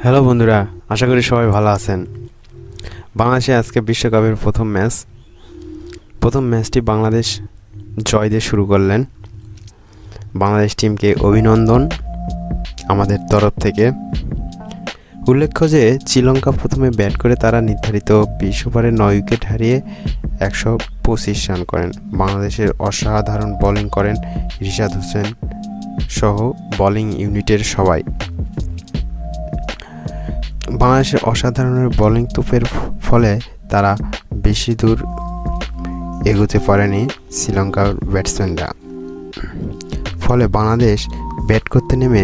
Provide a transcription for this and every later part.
Hello বন্ধুরা, আশা করি সবাই ভালো আছেন। বাংলাদেশে আজকে বিশ্বকাপের প্রথম ম্যাচটি বাংলাদেশ জয় দিয়ে শুরু করলেন। বাংলাদেশ টিমকে অভিনন্দন আমাদের তরফ থেকে। উল্লেখ্য যে শ্রীলঙ্কা প্রথমে ব্যাট করে তারা নির্ধারিত 20 ওভারে 9 উইকেট হারিয়ে 125 রান করেন। বাংলাদেশের অসাধারণ বোলিং করেন রিশাদ হোসেন সহ বোলিং ইউনিটের সবাই। বাংলাদেশের অসাধারণ বোলিং তোপের ফলে তারা বেশি দূর এগোতে পারেনি শ্রীলঙ্কার ব্যাটসম্যানরা। ফলে বাংলাদেশ ব্যাট করতে নেমে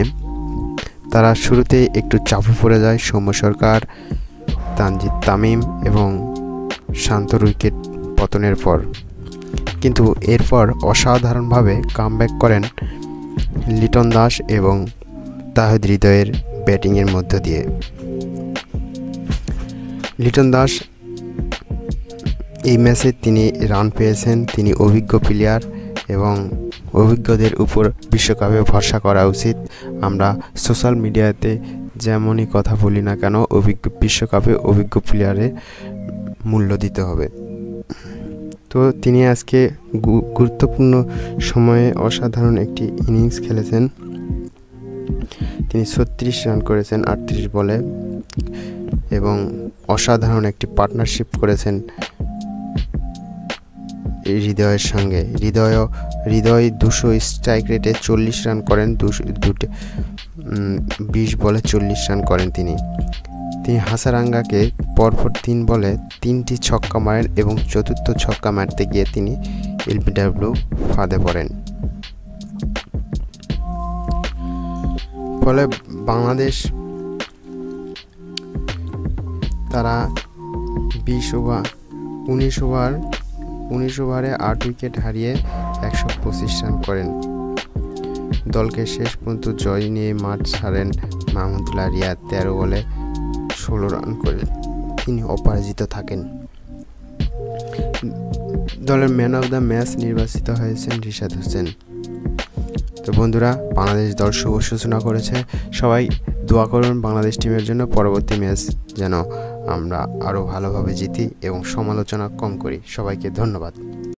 তারা শুরুতেই একটু চাপে পড়ে যায়। সৌম্য সরকার, তানজিদ তামিম এবং শান্তর উইকেট পতনের পর, কিন্তু এরপর অসাধারণভাবে কামব্যাক করেন লিটন দাস এবং তাহিদ হৃদয়ের ব্যাটিংয়ের মধ্য দিয়ে। লিটন দাস এই ম্যাচে তিনি রান পেয়েছেন। তিনি অভিজ্ঞ প্লেয়ার এবং অভিজ্ঞদের উপর বিশ্বকাপে ভরসা করা উচিত। আমরা সোশ্যাল মিডিয়াতে যেমনই কথা বলি না কেন, বিশ্বকাপে অভিজ্ঞ প্লেয়ারের মূল্য দিতে হবে। তো তিনি আজকে গুরুত্বপূর্ণ সময়ে অসাধারণ একটি ইনিংস খেলেছেন। তিনি 36 রান করেছেন 38 বলে এবং অসাধারণ একটি পার্টনারশিপ করেছেন হৃদয়ের সঙ্গে। হৃদয় 200 স্ট্রাইক রেটে 40 রান করেন। 20 বলে 40 রান করেন তিনি। হাসারাঙ্গাকে পরপর 3 বলে 3টি ছক্কা মারেন এবং চতুর্থ ছক্কা মারতে গিয়ে তিনি এলবিডব্লিউ ফাঁদে পড়েন। ফলে বাংলাদেশ তারা 19 ওভারে 8 উইকেট হারিয়ে 125 রান করেন। দলকে শেষ পর্যন্ত জয় নিয়ে মাঠ ছাড়েন মাহমুদুল্লাহ রিয়াদ। 13 বলে 16 রান করে তিনি অপরাজিত থাকেন। দলের ম্যান অফ দ্য ম্যাচ নির্বাচিত হয়েছেন রিশাদ হোসেন। তো বন্ধুরা, বাংলাদেশ দল শুভ সূচনা করেছে। সবাই দোয়া করুন বাংলাদেশ টিমের জন্য, পরবর্তী ম্যাচ যেন আমরা আরও ভালোভাবে জিতি এবং সমালোচনা কম করি। সবাইকে ধন্যবাদ।